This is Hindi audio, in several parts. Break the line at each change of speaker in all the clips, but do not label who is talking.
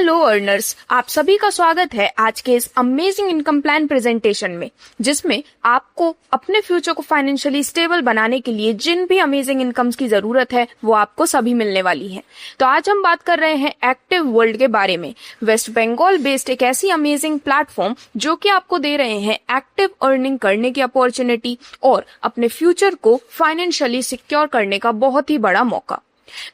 हेलो अर्नर्स, आप सभी का स्वागत है आज के इस अमेजिंग इनकम प्लान प्रेजेंटेशन में, जिसमें आपको अपने फ्यूचर को फाइनेंशियली स्टेबल बनाने के लिए जिन भी अमेजिंग इनकम्स की जरूरत है वो आपको सभी मिलने वाली है। तो आज हम बात कर रहे हैं एक्टिव वर्ल्ड के बारे में। वेस्ट बंगाल बेस्ड एक ऐसी अमेजिंग प्लेटफॉर्म जो कि आपको दे रहे हैं एक्टिव अर्निंग करने की अपॉर्चुनिटी और अपने फ्यूचर को फाइनेंशियली सिक्योर करने का बहुत ही बड़ा मौका।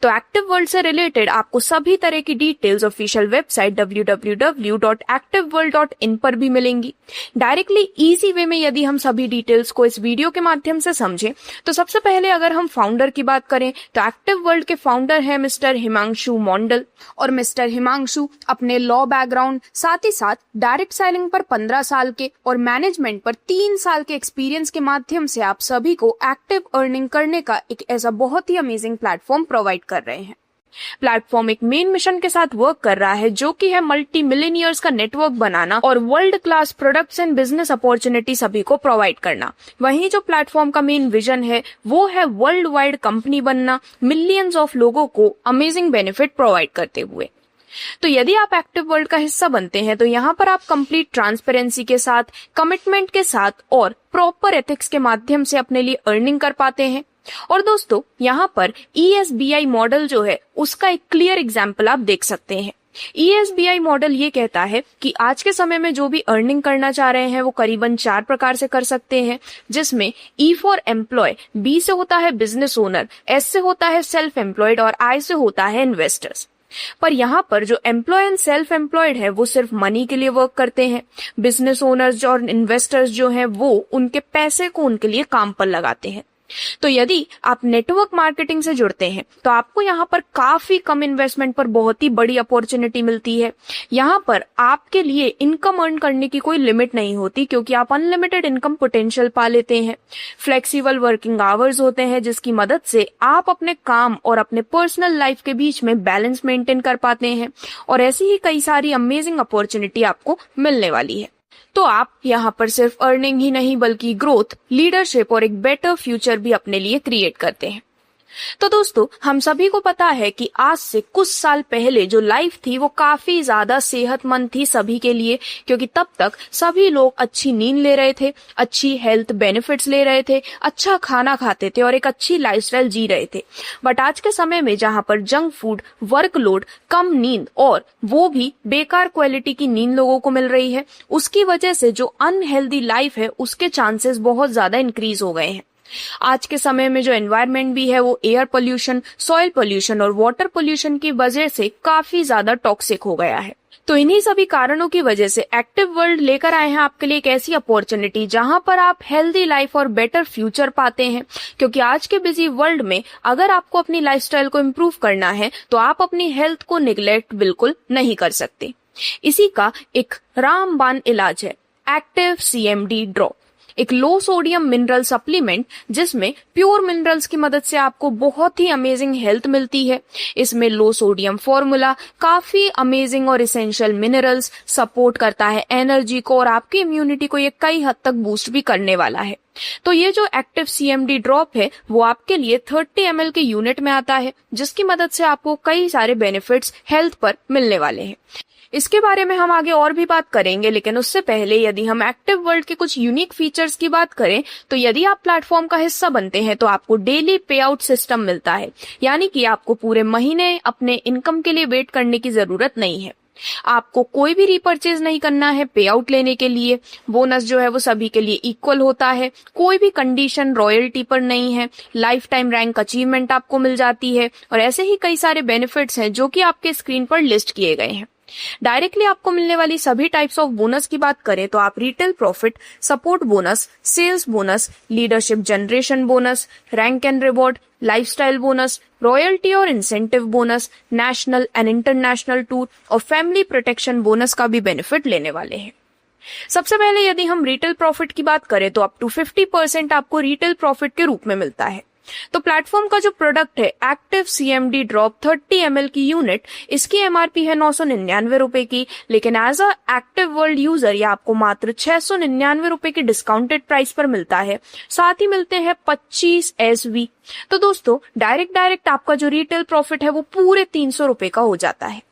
तो एक्टिव वर्ल्ड से रिलेटेड आपको सभी तरह की डिटेल्स ऑफिशियल वेबसाइट www.activeworld.in पर भी मिलेंगी। डायरेक्टली इजी वे में यदि हम सभी डिटेल्स को इस वीडियो के माध्यम से समझें तो सबसे पहले अगर हम फाउंडर की बात करें तो एक्टिव वर्ल्ड के फाउंडर है मिस्टर हिमांशु मंडल। और मिस्टर हिमांशु अपने लॉ बैकग्राउंड, साथ ही साथ डायरेक्ट सेलिंग पर 15 साल के और मैनेजमेंट पर 3 साल के एक्सपीरियंस के माध्यम से आप सभी को एक्टिव अर्निंग करने का एक ऐसा बहुत ही अमेजिंग प्लेटफॉर्म प्रोवाइड कर रहे हैं। प्लेटफॉर्म एक मेन मिशन के साथ वर्क कर रहा है जो कि है मल्टी मिलियनियर्स का नेटवर्क बनाना और world class products and business opportunity सभी को प्रोवाइड करना। वहीं जो प्लेटफॉर्म का मेन विजन है वो है वर्ल्ड वाइड कंपनी बनना, मिलियंस ऑफ लोगों को अमेजिंग बेनिफिट प्रोवाइड करते हुए। तो यदि आप एक्टिव वर्ल्ड का हिस्सा बनते हैं तो यहाँ पर आप कंप्लीट ट्रांसपेरेंसी के साथ, कमिटमेंट के साथ और प्रॉपर एथिक्स के माध्यम से अपने लिए अर्निंग कर पाते हैं। और दोस्तों, यहाँ पर ESBI मॉडल जो है उसका एक क्लियर एग्जाम्पल आप देख सकते हैं। ESBI मॉडल ये कहता है कि आज के समय में जो भी अर्निंग करना चाह रहे हैं वो करीबन 4 प्रकार से कर सकते हैं, जिसमें E फॉर एम्प्लॉय, B से होता है बिजनेस ओनर, S से होता है सेल्फ एम्प्लॉयड और I से होता है इन्वेस्टर्स। पर यहाँ पर जो एम्प्लॉय एंड सेल्फ एम्प्लॉयड है वो सिर्फ मनी के लिए वर्क करते हैं। बिजनेस ओनर्स और इन्वेस्टर्स जो हैं वो उनके पैसे को उनके लिए काम पर लगाते हैं। तो यदि आप नेटवर्क मार्केटिंग से जुड़ते हैं तो आपको यहाँ पर काफी कम इन्वेस्टमेंट पर बहुत ही बड़ी अपॉर्चुनिटी मिलती है। यहाँ पर आपके लिए इनकम अर्न करने की कोई लिमिट नहीं होती क्योंकि आप अनलिमिटेड इनकम पोटेंशियल पा लेते हैं। फ्लेक्सिबल वर्किंग आवर्स होते हैं जिसकी मदद से आप अपने काम और अपने पर्सनल लाइफ के बीच में बैलेंस मेंटेन कर पाते हैं और ऐसी ही कई सारी अमेजिंग अपॉर्चुनिटी आपको मिलने वाली है। तो आप यहाँ पर सिर्फ अर्निंग ही नहीं बल्कि ग्रोथ, लीडरशिप और एक बेटर फ्यूचर भी अपने लिए क्रिएट करते हैं। तो दोस्तों, हम सभी को पता है कि आज से कुछ साल पहले जो लाइफ थी वो काफी ज्यादा सेहतमंद थी सभी के लिए, क्योंकि तब तक सभी लोग अच्छी नींद ले रहे थे, अच्छी हेल्थ बेनिफिट्स ले रहे थे, अच्छा खाना खाते थे और एक अच्छी लाइफस्टाइल जी रहे थे। बट आज के समय में जहाँ पर जंक फूड, वर्कलोड, कम नींद और वो भी बेकार क्वालिटी की नींद लोगों को मिल रही है, उसकी वजह से जो अनहेल्दी लाइफ है उसके चांसेस बहुत ज्यादा इंक्रीज हो गए हैं। आज के समय में जो एनवायरनमेंट भी है वो एयर पोल्यूशन, सॉइल पोल्यूशन और वाटर पोल्यूशन की वजह से काफी ज्यादा टॉक्सिक हो गया है। तो इन्हीं सभी कारणों की वजह से एक्टिव वर्ल्ड लेकर आए हैं आपके लिए एक ऐसी अपॉर्चुनिटी जहां पर आप हेल्दी लाइफ और बेटर फ्यूचर पाते हैं। क्योंकि आज के बिजी वर्ल्ड में अगर आपको अपनी लाइफस्टाइल को इम्प्रूव करना है तो आप अपनी हेल्थ को निग्लेक्ट बिल्कुल नहीं कर सकते। इसी का एक रामबाण इलाज है एक्टिव CMD ड्रॉप, एक लो सोडियम मिनरल सप्लीमेंट जिसमें प्योर मिनरल्स की मदद से आपको बहुत ही अमेजिंग हेल्थ मिलती है। इसमें लो सोडियम फॉर्मूला काफी अमेजिंग और इसेंशियल मिनरल्स सपोर्ट करता है एनर्जी को और आपकी इम्यूनिटी को ये कई हद तक बूस्ट भी करने वाला है। तो ये जो एक्टिव CMD ड्रॉप है वो आपके लिए 30 ml के यूनिट में आता है, जिसकी मदद से आपको कई सारे बेनिफिट्स हेल्थ पर मिलने वाले हैं। इसके बारे में हम आगे और भी बात करेंगे, लेकिन उससे पहले यदि हम एक्टिव वर्ल्ड के कुछ यूनिक फीचर्स की बात करें तो यदि आप प्लेटफॉर्म का हिस्सा बनते हैं तो आपको डेली पे आउट सिस्टम मिलता है, यानी कि आपको पूरे महीने अपने इनकम के लिए वेट करने की जरूरत नहीं है। आपको कोई भी रीपरचेज नहीं करना है पे आउट लेने के लिए। बोनस जो है वो सभी के लिए इक्वल होता है, कोई भी कंडीशन रॉयल्टी पर नहीं है। लाइफ टाइम रैंक अचीवमेंट आपको मिल जाती है और ऐसे ही कई सारे बेनिफिट्स हैं जो कि आपके स्क्रीन पर लिस्ट किए गए हैं। डायरेक्टली आपको मिलने वाली सभी टाइप्स ऑफ बोनस की बात करें तो आप retail profit, support bonus, sales bonus, leadership generation bonus, rank and reward, lifestyle bonus, royalty और incentive bonus, national and international tour और फैमिली प्रोटेक्शन बोनस का भी बेनिफिट लेने वाले हैं। सबसे पहले यदि हम रिटेल प्रॉफिट की बात करें तो अप टू 50% आपको रिटेल प्रॉफिट के रूप में मिलता है। तो प्लेटफॉर्म का जो प्रोडक्ट है एक्टिव CMD ड्रॉप 30 ml की यूनिट, इसकी MRP है 999 रुपए की, लेकिन as a active world user ये आपको मात्र 699 रुपए की डिस्काउंटेड प्राइस पर मिलता है। साथ ही मिलते हैं 25 SV। तो दोस्तों, डायरेक्ट आपका जो रिटेल प्रॉफिट है वो पूरे 300 रुपए का हो जाता है।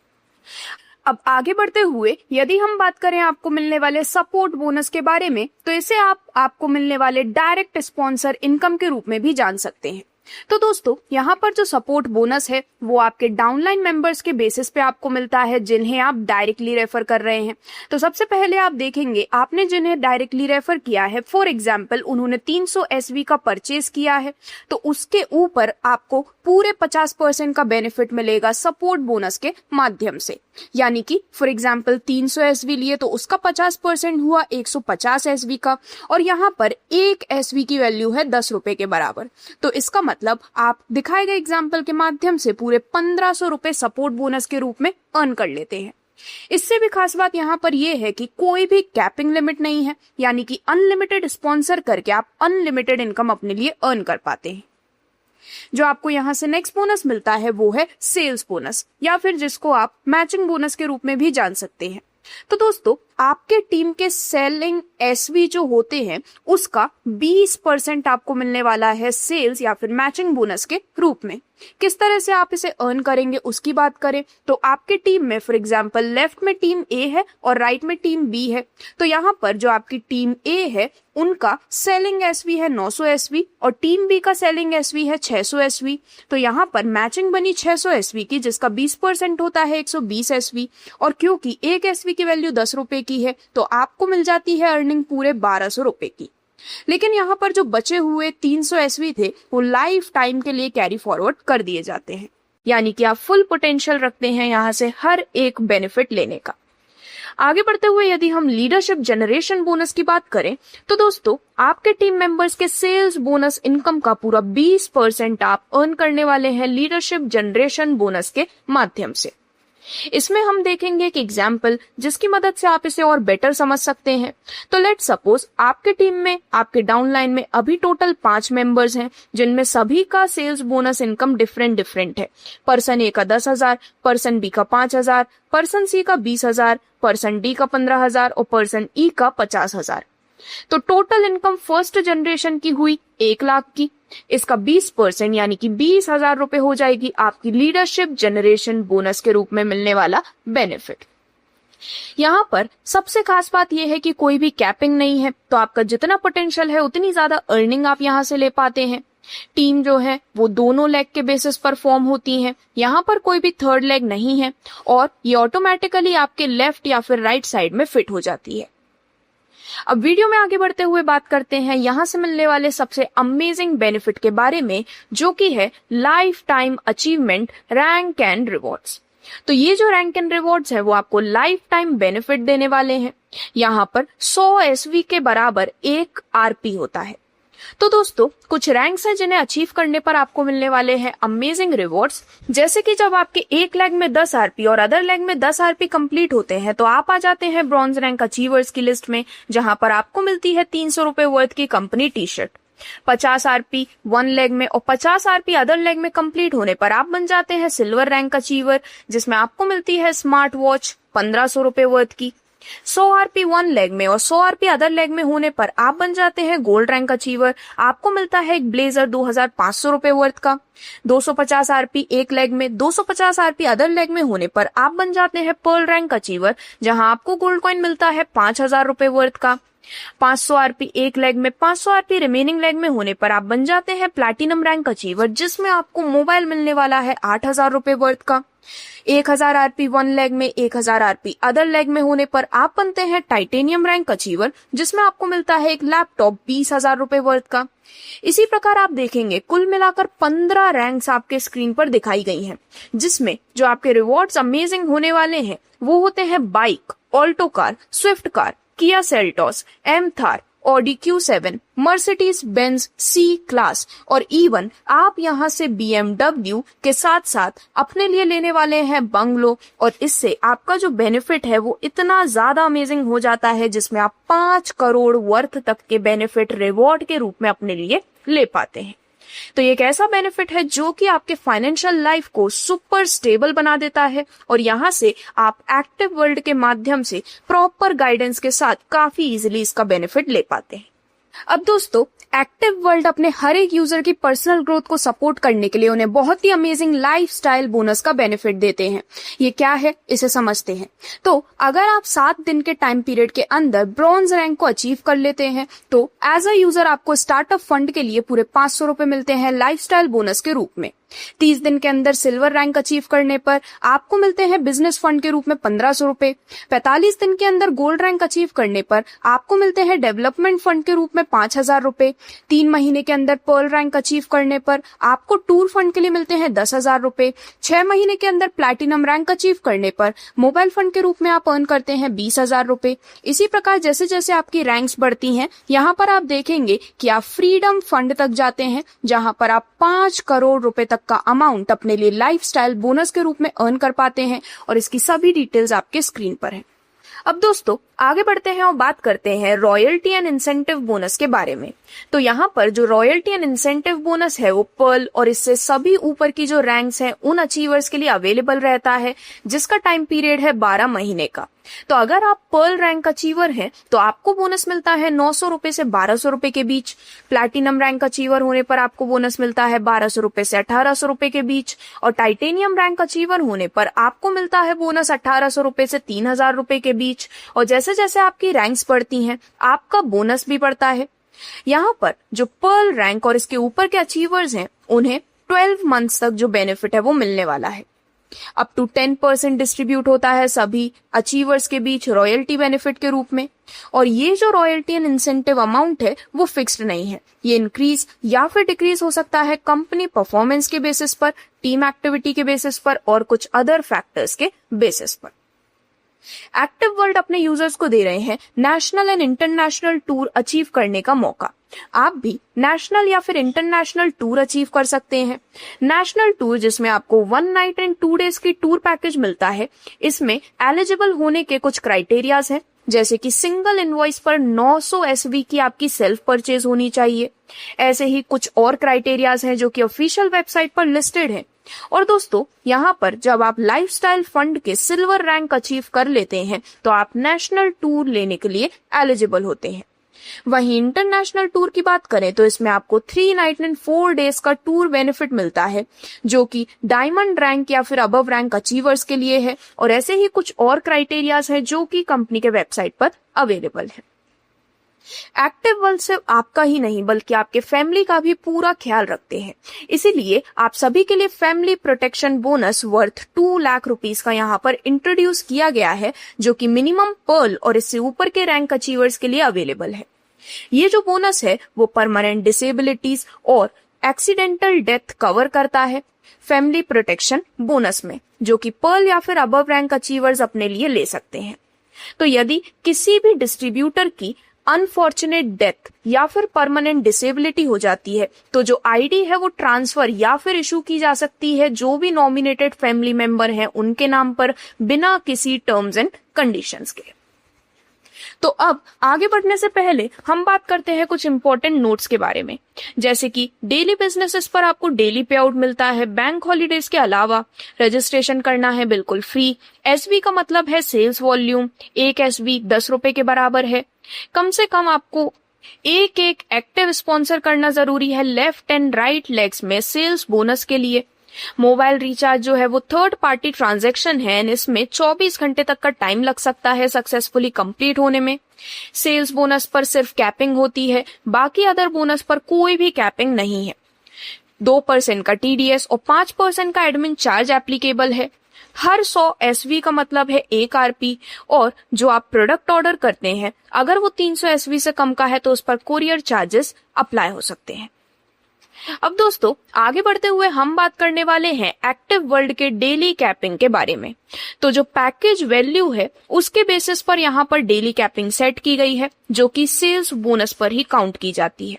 अब आगे बढ़ते हुए यदि हम बात करें आपको मिलने वाले सपोर्ट बोनस के बारे में, तो इसे आपको मिलने वाले डायरेक्ट स्पॉन्सर इनकम के रूप में भी जान सकते हैं। तो दोस्तों, यहाँ पर जो सपोर्ट बोनस है वो आपके डाउनलाइन मेंबर्स के बेसिस पे आपको मिलता है, जिन्हें आप डायरेक्टली रेफर कर रहे हैं। तो सबसे पहले आप देखेंगे आपने जिन्हें डायरेक्टली रेफर किया है, फॉर एग्जाम्पल उन्होंने 300 SV का परचेज किया है, तो उसके ऊपर आपको पूरे 50% का बेनिफिट मिलेगा सपोर्ट बोनस के माध्यम से। यानी कि फॉर एग्जाम्पल 300 SV लिए तो उसका 50% हुआ 150 SV का, और यहाँ पर 1 SV की वैल्यू है 10 रुपए के बराबर। तो इसका मतलब आप दिखाए गए एग्जाम्पल के माध्यम से पूरे 1500 रुपए सपोर्ट बोनस के रूप में अर्न कर लेते हैं। इससे भी खास बात यहाँ पर यह है कि कोई भी कैपिंग लिमिट नहीं है, यानी कि अनलिमिटेड स्पॉन्सर करके आप अनलिमिटेड इनकम अपने लिए अर्न कर पाते हैं। जो आपको यहाँ से नेक्स्ट बोनस मिलता है वो है सेल्स बोनस, या फिर जिसको आप मैचिंग बोनस के रूप में भी जान सकते हैं। तो दोस्तों, आपके टीम के सेलिंग SV जो होते हैं उसका 20% आपको मिलने वाला है सेल्स या फिर मैचिंग बोनस के रूप में। किस तरह से आप इसे अर्न करेंगे उसकी बात करें तो आपके टीम में फॉर एग्जांपल लेफ्ट में टीम A है और राइट में टीम B है। तो यहाँ पर जो आपकी टीम A है उनका सेलिंग SV है 900 SV और टीम B का सेलिंग SV है 600 SV। तो यहाँ पर मैचिंग बनी 600 SV की, जिसका 20% होता है 120 SV, और क्योंकि एक SV की वैल्यू 10 रुपए की है तो आपको मिल जाती है अर्निंग पूरे 1200 रुपए की। लेकिन यहाँ पर जो बचे हुए 300 SV थे वो लाइफ टाइम के लिए कैरी फॉरवर्ड कर दिए जाते हैं, यानी कि आप फुल पोटेंशियल रखते हैं यहाँ से हर एक बेनिफिट लेने का। आगे बढ़ते हुए यदि हम लीडरशिप जनरेशन बोनस की बात करें तो दोस्तों, आपके टीम मेंबर्स के सेल्स बोनस इनकम का पूरा 20% आप अर्न करने वाले हैं लीडरशिप जनरेशन बोनस के माध्यम से। इसमें हम देखेंगे एक एग्जाम्पल जिसकी मदद से आप इसे और बेटर समझ सकते हैं। तो लेट्स सपोज आपके टीम में, आपके डाउनलाइन में अभी टोटल 5 मेंबर्स हैं, जिनमें सभी का सेल्स बोनस इनकम डिफरेंट है। पर्सन A का 10,000, पर्सन B का 5,000, पर्सन C का 20,000, पर्सन D का 15,000 और पर्सन E का 50,000। तो टोटल इनकम फर्स्ट जनरेशन की हुई 1 लाख की। इसका 20% यानी कि 20,000 रुपए हो जाएगी आपकी लीडरशिप जनरेशन बोनस के रूप में मिलने वाला बेनिफिट। यहाँ पर सबसे खास बात यह है कि कोई भी कैपिंग नहीं है, तो आपका जितना पोटेंशियल है उतनी ज्यादा अर्निंग आप यहाँ से ले पाते हैं। टीम जो है वो दोनों लेग के बेसिस पर फॉर्म होती है, यहाँ पर कोई भी थर्ड लेग नहीं है, और ये ऑटोमेटिकली आपके लेफ्ट या फिर राइट साइड में फिट हो जाती है। अब वीडियो में आगे बढ़ते हुए बात करते हैं यहाँ से मिलने वाले सबसे अमेजिंग बेनिफिट के बारे में, जो कि है life time achievement rank and rewards. तो ये जो रैंक एंड रिवॉर्ड्स है वो आपको लाइफ टाइम बेनिफिट देने वाले हैं। यहाँ पर 100 SV के बराबर 1 RP होता है। तो दोस्तों, कुछ रैंक्स हैं जिन्हें अचीव करने पर आपको मिलने वाले हैं अमेजिंग रिवॉर्ड्स, जैसे कि जब आपके एक लेग में 10 RP और अदर लेग में 10 RP कंप्लीट होते हैं तो आप आ जाते हैं ब्रॉन्ज रैंक अचीवर्स की लिस्ट में, जहां पर आपको मिलती है 300 रुपए वर्थ की कंपनी टी-शर्ट। 50 RP 1 लेग में और 50 RP अदर लेग में कंप्लीट होने पर आप बन जाते हैं सिल्वर रैंक अचीवर, जिसमें आपको मिलती है स्मार्ट वॉच 1500 रुपए वर्थ की। 100 RP 1 लेग में और 100 RP अदर लेग में होने पर आप बन जाते हैं गोल्ड रैंक अचीवर, आपको मिलता है एक ब्लेजर 2500 रुपए वर्थ का। 250 RP 1 लेग में, 250 RP अदर लेग में होने पर आप बन जाते हैं पर्ल रैंक अचीवर, जहां आपको गोल्ड कॉइन मिलता है 5000 रुपए वर्थ का। 500 RP 1 लेग में, 500 RP रिमेनिंग लेग में होने पर आप बन जाते हैं प्लैटिनम रैंक अचीवर, जिसमें आपको मोबाइल मिलने वाला है 8000 रुपए वर्थ का। 1000 RP 1 लेग में, 1000 RP अदर लेग में होने पर आप बनते हैं टाइटेनियम रैंक अचीवर, जिसमें आपको मिलता है एक लैपटॉप 20,000 रुपए वर्थ का। इसी प्रकार आप देखेंगे कुल मिलाकर 15 रैंक्स आपके स्क्रीन पर दिखाई गई हैं, जिसमें जो आपके रिवॉर्ड्स अमेजिंग होने वाले हैं वो होते हैं bike, Alto car, Swift car, Kia Seltos, M Thar, Audi Q7, Mercedes Benz C class, और इवन आप यहाँ से BMW के साथ साथ अपने लिए लेने वाले हैं बंगलो। और इससे आपका जो बेनिफिट है वो इतना ज्यादा अमेजिंग हो जाता है, जिसमें आप 5 करोड़ वर्थ तक के बेनिफिट रिवॉर्ड के रूप में अपने लिए ले पाते हैं। तो ये एक ऐसा बेनिफिट है जो कि आपके फाइनेंशियल लाइफ को सुपर स्टेबल बना देता है, और यहाँ से आप एक्टिव वर्ल्ड के माध्यम से प्रॉपर गाइडेंस के साथ काफी इजीली इसका बेनिफिट ले पाते हैं। अब दोस्तों, एक्टिव वर्ल्ड अपने हर एक यूजर की पर्सनल ग्रोथ को सपोर्ट करने के लिए उन्हें बहुत ही अमेजिंग लाइफस्टाइल बोनस का बेनिफिट देते हैं। ये क्या है, इसे समझते हैं। तो अगर आप 7 दिन के टाइम पीरियड के अंदर ब्रॉन्ज रैंक को अचीव कर लेते हैं तो एज अ यूजर आपको स्टार्टअप फंड के लिए पूरे 500 रुपए मिलते हैं लाइफस्टाइल बोनस के रूप में। 30 दिन के अंदर सिल्वर रैंक अचीव करने पर आपको मिलते हैं बिजनेस फंड के रूप में 1500 रुपए। 45 दिन के अंदर गोल्ड रैंक अचीव करने पर आपको मिलते हैं डेवलपमेंट फंड के रूप में 5000 रुपए। 3 महीने के अंदर पर्ल रैंक अचीव करने पर आपको टूर फंड के लिए मिलते हैं 10,000 रुपए। 6 महीने के अंदर प्लैटिनम रैंक अचीव करने पर मोबाइल फंड के रूप में आप अर्न करते हैं 20,000 रुपए। इसी प्रकार जैसे जैसे आपकी रैंक्स बढ़ती हैं, यहाँ पर आप देखेंगे कि आप फ्रीडम फंड तक जाते हैं, जहां पर आप 5 करोड़ रुपए तक का अमाउंट अपने लिए लाइफस्टाइल बोनस के रूप में अर्न कर पाते हैं और इसकी सभी डिटेल्स आपके स्क्रीन पर है। अब दोस्तों आगे बढ़ते हैं और बात करते हैं रॉयल्टी एंड इंसेंटिव बोनस के बारे में। तो यहाँ पर जो रॉयल्टी एंड इंसेंटिव बोनस है वो पर्ल और इससे सभी ऊपर की जो रैंक्स हैं उन अचीवर्स के लिए अवेलेबल रहता है, जिसका टाइम पीरियड है 12 महीने का। तो अगर आप पर्ल रैंक अचीवर हैं तो आपको बोनस मिलता है 900 रुपए से 1200 रुपए के बीच। प्लैटिनम रैंक अचीवर होने पर आपको बोनस मिलता है 1200 रुपए से 1800 रुपए के बीच और टाइटेनियम रैंक अचीवर होने पर आपको मिलता है बोनस 1800 रुपए से 3000 रुपए के बीच। और जैसे जैसे आपकी रैंक्स बढ़ती हैं आपका बोनस भी बढ़ता है। यहाँ पर जो पर्ल रैंक और इसके ऊपर के अचीवर्स हैं उन्हें 12 मंथ्स तक जो बेनिफिट है वो मिलने वाला है। अप टू 10% डिस्ट्रीब्यूट होता है सभी अचीवर्स के बीच रॉयल्टी बेनिफिट के रूप में। और ये जो रॉयल्टी एंड इंसेंटिव अमाउंट है वो फिक्स्ड नहीं है, ये इंक्रीज या फिर डिक्रीज हो सकता है कंपनी परफॉर्मेंस के बेसिस पर, टीम एक्टिविटी के बेसिस पर और कुछ अदर फैक्टर्स के बेसिस पर। एक्टिव वर्ल्ड अपने यूजर्स को दे रहे हैं national and international tour achieve करने का मौका। आप भी नेशनल या फिर इंटरनेशनल टूर अचीव कर सकते हैं। नेशनल टूर जिसमें आपको 1 नाइट एंड 2 डेज की टूर पैकेज मिलता है, इसमें एलिजिबल होने के कुछ क्राइटेरियाज हैं, जैसे कि सिंगल इनवॉइस पर 900 SV की आपकी सेल्फ परचेज होनी चाहिए। ऐसे ही कुछ और क्राइटेरियाज हैं जो कि ऑफिशियल वेबसाइट पर लिस्टेड है। और दोस्तों यहाँ पर जब आप लाइफस्टाइल फंड के सिल्वर रैंक अचीव कर लेते हैं तो आप नेशनल टूर लेने के लिए एलिजिबल होते हैं। वहीं इंटरनेशनल टूर की बात करें तो इसमें आपको 3 नाइट एंड 4 डेज का टूर बेनिफिट मिलता है, जो कि डायमंड रैंक या फिर अबव रैंक अचीवर्स के लिए है। और ऐसे ही कुछ और क्राइटेरियाज है जो कि कंपनी के वेबसाइट पर अवेलेबल है। एक्टिव वर्ल्ड सिर्फ आपका ही नहीं बल्कि आपके फैमिली का भी पूरा ख्याल रखते हैं, इसीलिए आप सभी के लिए family protection bonus worth 2 lakh rupees का यहाँ पर इंट्रोड्यूस किया गया है, जो कि मिनिमम पर्ल और इससे ऊपर के रैंक अचीवर्स के लिए अवेलेबल है। ये जो बोनस है वो परमानेंट डिसेबिलिटीज और एक्सीडेंटल डेथ कवर करता है फैमिली प्रोटेक्शन बोनस में, जो कि पर्ल या फिर अबव रैंक अचीवर्स अपने लिए ले सकते हैं। तो यदि किसी भी डिस्ट्रीब्यूटर की अनफॉर्चुनेट डेथ या फिर परमानेंट डिसेबिलिटी हो जाती है तो जो आईडी है वो ट्रांसफर या फिर इशू की जा सकती है जो भी नॉमिनेटेड फैमिली मेंबर हैं उनके नाम पर बिना किसी टर्म्स एंड कंडीशंस के। तो अब आगे बढ़ने से पहले हम बात करते हैं कुछ इंपॉर्टेंट नोट्स के बारे में, जैसे कि डेली बिजनेसेस पर आपको डेली पे आउट मिलता है। बैंक हॉलीडेज के अलावा रजिस्ट्रेशन करना है बिल्कुल फ्री। एसवी का मतलब है सेल्स वॉल्यूम। 1 SV 10 रुपए के बराबर है। कम से कम आपको एक एक्टिव स्पॉन्सर करना जरूरी है लेफ्ट एंड राइट लेग्स में सेल्स बोनस के लिए। मोबाइल रिचार्ज जो है वो थर्ड पार्टी ट्रांजैक्शन है, इसमें 24 घंटे तक का टाइम लग सकता है सक्सेसफुली कंप्लीट होने में। सेल्स बोनस पर सिर्फ कैपिंग होती है, बाकी अदर बोनस पर कोई भी कैपिंग नहीं है। 2% का TDS और 5% का एडमिन चार्ज एप्लीकेबल है। हर 100 SV का मतलब है 1 RP, और जो आप प्रोडक्ट ऑर्डर करते हैं अगर वो 300 SV से कम का है तो उस पर कोरियर चार्जेस अप्लाई हो सकते हैं। अब दोस्तों आगे बढ़ते हुए हम बात करने वाले हैं एक्टिव वर्ल्ड के डेली कैपिंग के बारे में। तो जो पैकेज वैल्यू है उसके बेसिस पर यहाँ पर डेली कैपिंग सेट की गई है, जो कि सेल्स बोनस पर ही काउंट की जाती है।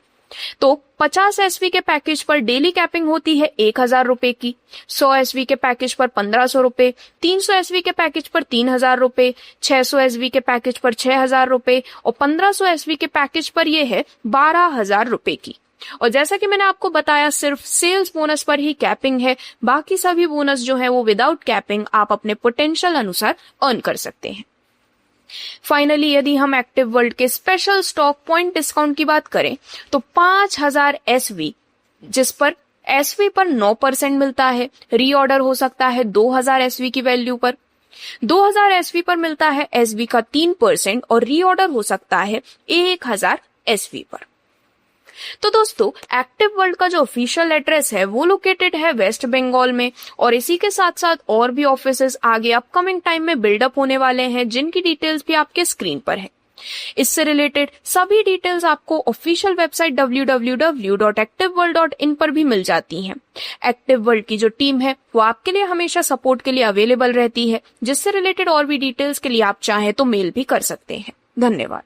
तो 50 SV के पैकेज पर डेली कैपिंग होती है 1000 रुपए की, 100 SV के पैकेज पर 1500 रुपए, 300 SV के पैकेज पर 3000 रुपए, 600 SV के पैकेज पर 6000 रुपए और 1500 SV के पैकेज पर यह है 12000 रुपए की। और जैसा कि मैंने आपको बताया सिर्फ सेल्स बोनस पर ही कैपिंग है, बाकी सभी बोनस जो है वो विदाउट कैपिंग आप अपने पोटेंशियल अनुसार अर्न कर सकते हैं। फाइनली यदि हम एक्टिव वर्ल्ड के स्पेशल स्टॉक पॉइंट डिस्काउंट की बात करें तो 5000 SV, जिस पर SV पर 9% मिलता है, रीऑर्डर हो सकता है 2000 SV की वैल्यू पर। 2000 SV पर मिलता है SV का 3% और रीऑर्डर हो सकता है 1000 SV पर। तो दोस्तों, एक्टिव वर्ल्ड का जो ऑफिशियल एड्रेस है वो लोकेटेड है वेस्ट बंगाल में, और इसी के साथ साथ और भी ऑफिसेज आगे अपकमिंग टाइम में बिल्डअप होने वाले हैं, जिनकी डिटेल्स भी आपके स्क्रीन पर है। इससे रिलेटेड सभी डिटेल्स आपको ऑफिशियल वेबसाइट www.activeworld.in पर भी मिल जाती हैं। एक्टिव वर्ल्ड की जो टीम है वो आपके लिए हमेशा सपोर्ट के लिए अवेलेबल रहती है, जिससे रिलेटेड और भी डिटेल्स के लिए आप चाहें तो मेल भी कर सकते हैं। धन्यवाद।